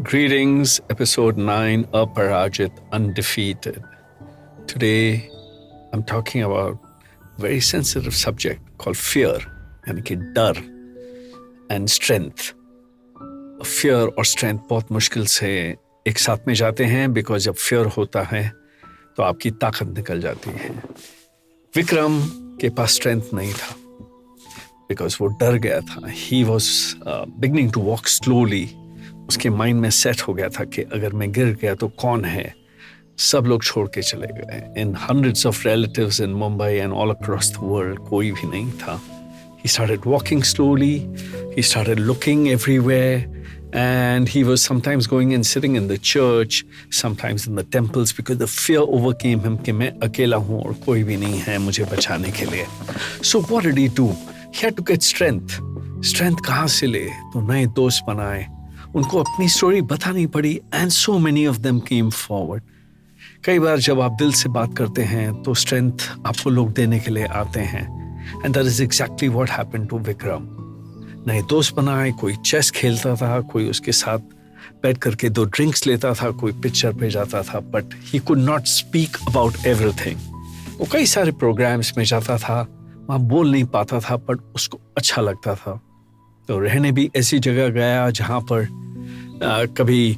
Greetings, episode 9, Aparajit, Undefeated. Today, I'm talking about a very sensitive subject called fear, यानी कि डर, and strength. Fear और strength बहुत मुश्किल से एक साथ में जाते हैं because जब fear होता है तो आपकी ताकत निकल जाती है. विक्रम के पास strength नहीं था because वो डर गया था. He was beginning to walk slowly. उसके माइंड में सेट हो गया था कि अगर मैं गिर गया तो कौन है. सब लोग छोड़ के चले गए. इन hundreds of relatives in Mumbai and all across the world कोई भी नहीं था. He started walking slowly. He started looking everywhere. And he was sometimes going and sitting in the church, sometimes in the temples because the fear overcame him कि मैं अकेला हूँ और कोई भी नहीं है मुझे बचाने के लिए. So what did he do? He had to get strength. Strength कहाँ से ले? तो नए दोस्त बनाए. उनको अपनी स्टोरी बतानी पड़ी and so many of them came forward. कई बार जब आप दिल से बात करते हैं तो स्ट्रेंथ आपको लोग देने के लिए आते हैं and that is exactly what happened to Vikram. नए दोस्त बनाए, कोई चेस खेलता था, कोई उसके साथ बैठ करके 2 ड्रिंक्स लेता था, कोई पिक्चर पे जाता था, but he could not speak about everything. वो कई सारे प्रोग्राम्स में जाता था, वहाँ बोल नहीं पाता था, but उसको अच्छा लगता था. तो रहने भी ऐसी जगह गया जहाँ पर कभी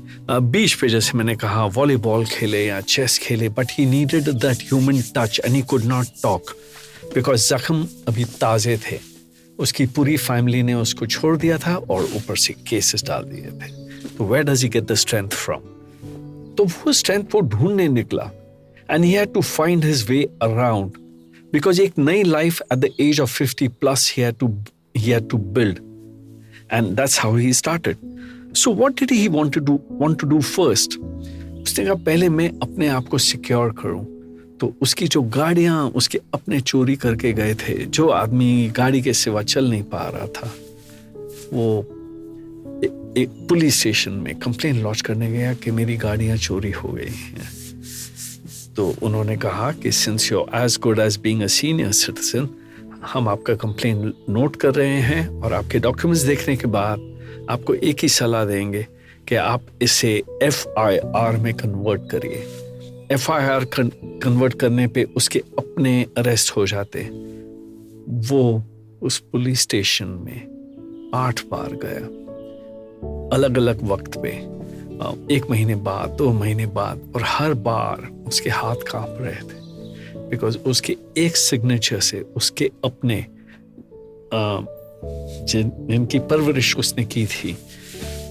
बीच पे जैसे मैंने कहा वॉलीबॉल खेले या चेस खेले, but he needed that human touch and he could not talk because जख्म अभी ताज़े थे. उसकी पूरी फैमिली ने उसको छोड़ दिया था और ऊपर से केसेस डाल दिए थे. तो where does he get the strength from? तो वो स्ट्रेंथ वो ढूंढने निकला and he had to find his way around because एक नई life at the age of 50 plus he had to build. And that's how he started. So what did he want to do first? उसने कहा पहले मैं अपने आप को secure करूं. तो उसकी जो गाड़ियां उसके अपने चोरी करके गए थे, जो आदमी गाड़ी के सिवा चल नहीं पा रहा था, वो एक पुलिस स्टेशन में कंप्लेन लॉन्च करने गया कि मेरी गाड़ियां चोरी हो गई हैं. तो उन्होंने कहा कि since you're as good as being a senior citizen, हम आपका कंप्लेन नोट कर रहे हैं और आपके डॉक्यूमेंट्स देखने के बाद आपको एक ही सलाह देंगे कि आप इसे FIR में कन्वर्ट करिए. FIR कन्वर्ट करने पे उसके अपने अरेस्ट हो जाते. वो उस पुलिस स्टेशन में 8 बार गया, अलग अलग वक्त पे, 1 महीने बाद, 2 महीने बाद, और हर बार उसके हाथ कांप रहे थे बिकॉज उसके एक सिग्नेचर से उसके अपने जिनकी परवरिश उसने की थी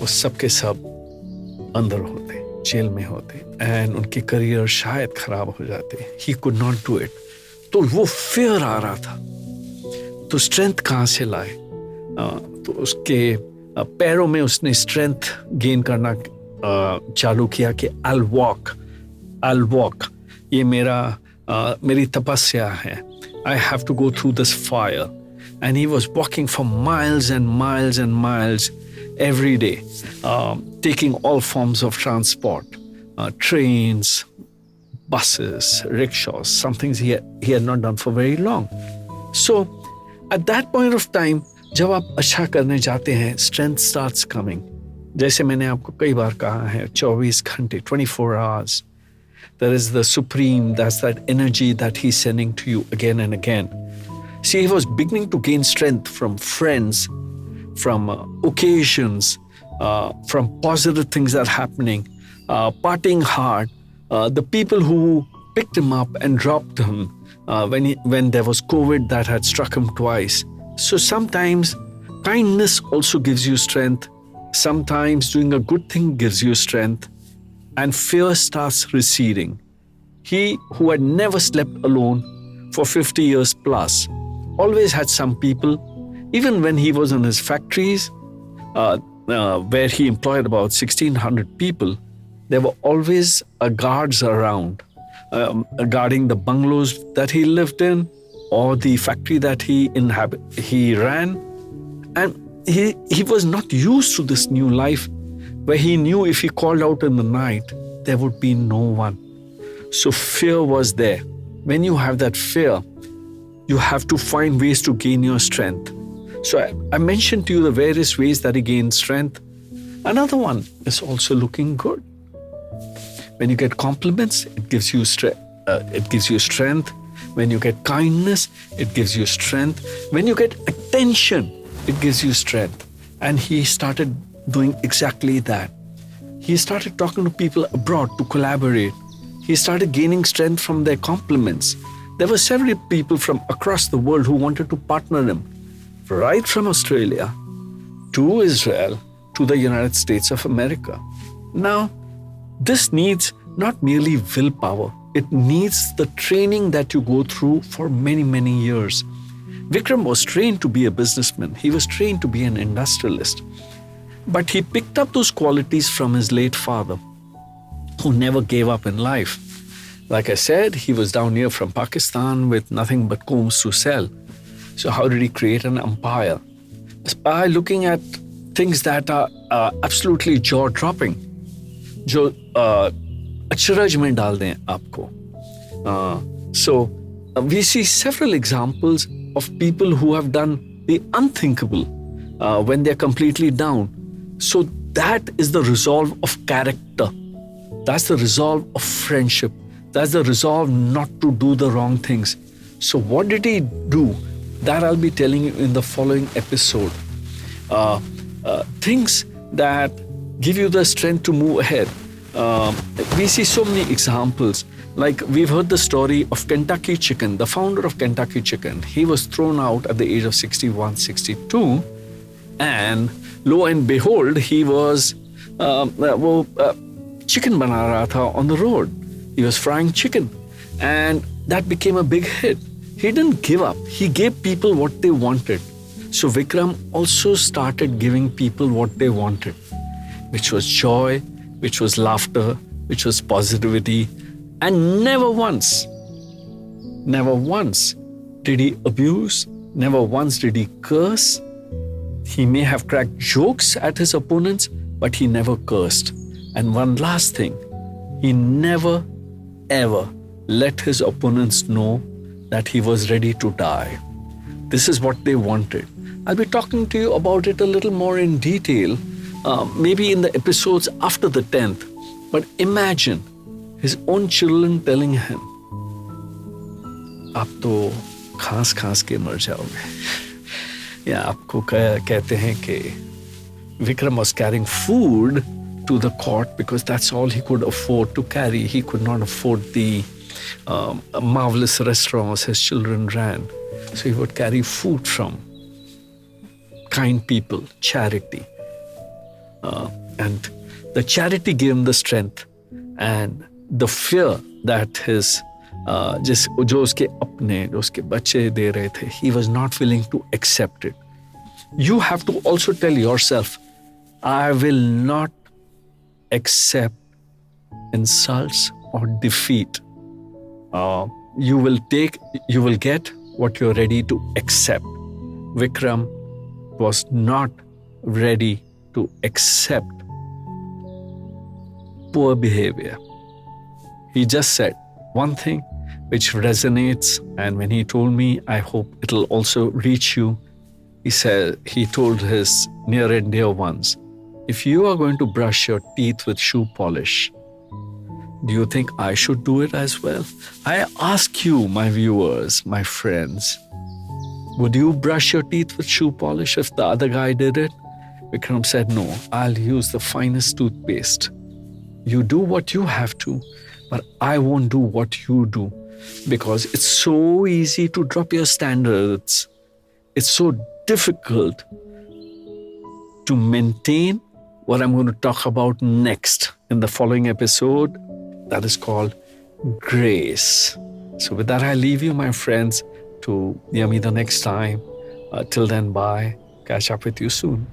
वो सब के सब अंदर होते, जेल में होते एंड उनके करियर शायद खराब हो जाते. He could not do it. तो वो फियर आ रहा था. तो स्ट्रेंथ कहाँ से लाए? तो उसके पैरों में उसने स्ट्रेंथ गेन करना चालू किया कि I'll walk. ये मेरी तपस्या है. I have to go through this fire. And he was walking for miles and miles and miles every day, taking all forms of transport, trains, buses, rickshaws, some things he had not done for very long. So at that point of time, जब आप अच्छा करने जाते हैं, strength starts coming. जैसे मैंने आपको कई बार कहा है, 24 घंटे, 24 hours. There is the supreme, that's that energy that he's sending to you again and again. See, he was beginning to gain strength from friends, from occasions, from positive things that are happening, partying hard, the people who picked him up and dropped him when there was COVID that had struck him twice. So sometimes kindness also gives you strength. Sometimes doing a good thing gives you strength. And fear starts receding. He who had never slept alone for 50 years plus always had some people, even when he was in his factories where he employed about 1,600 people, there were always guards around guarding the bungalows that he lived in or the factory that he ran. And he was not used to this new life where he knew if he called out in the night, there would be no one. So fear was there. When you have that fear, you have to find ways to gain your strength. So I mentioned to you the various ways that he gained strength. Another one is also looking good. When you get compliments, it gives you strength. When you get kindness, it gives you strength. When you get attention, it gives you strength. And he started doing exactly that. He started talking to people abroad to collaborate. He started gaining strength from their compliments. There were several people from across the world who wanted to partner him, right from Australia to Israel to the United States of America. Now, this needs not merely willpower, it needs the training that you go through for many, many years. Vikram was trained to be a businessman, he was trained to be an industrialist. But he picked up those qualities from his late father, who never gave up in life. Like I said, he was down here from Pakistan with nothing but combs to sell. So how did he create an empire? By looking at things that are absolutely jaw-dropping, जो अचरज में डाल दें आपको. So we see several examples of people who have done the unthinkable when they're completely down. So that is the resolve of character. That's the resolve of friendship. That's the resolve not to do the wrong things. So what did he do? That I'll be telling you in the following episode. Things that give you the strength to move ahead. We see so many examples. Like we've heard the story of Kentucky Chicken, the founder of Kentucky Chicken. He was thrown out at the age of 61, 62. And lo and behold, he was chicken bana raha tha on the road. He was frying chicken. And that became a big hit. He didn't give up. He gave people what they wanted. So Vikram also started giving people what they wanted, which was joy, which was laughter, which was positivity. And never once did he abuse, never once did he curse. He may have cracked jokes at his opponents, but he never cursed. And one last thing, he never ever let his opponents know that he was ready to die. This is what they wanted. I'll be talking to you about it a little more in detail, maybe in the episodes after the 10th. But imagine his own children telling him, आप तो खांस के मर जाओगे. या आपको कहते हैं कि Vikram was carrying food to the court because that's all he could afford to carry. He could not afford the marvelous restaurants his children ran. So he would carry food from kind people, charity. And the charity gave him the strength and the fear that his जो उसके अपने, जो उसके बच्चे दे रहे थे, he was not willing to accept it. You have to also tell yourself, I will not accept insults or defeat. You will get what you're ready to accept. Vikram was not ready to accept poor behavior. He just said one thing which resonates, and when he told me, I hope it'll also reach you. He told his near and dear ones, if you are going to brush your teeth with shoe polish, do you think I should do it as well? I ask you, my viewers, my friends, would you brush your teeth with shoe polish if the other guy did it? Vikram said, no, I'll use the finest toothpaste. You do what you have to, but I won't do what you do, because it's so easy to drop your standards. It's so difficult to maintain what I'm going to talk about next in the following episode. That is called grace. So with that, I leave you, my friends, to Yummy the next time. Till then, bye. Catch up with you soon.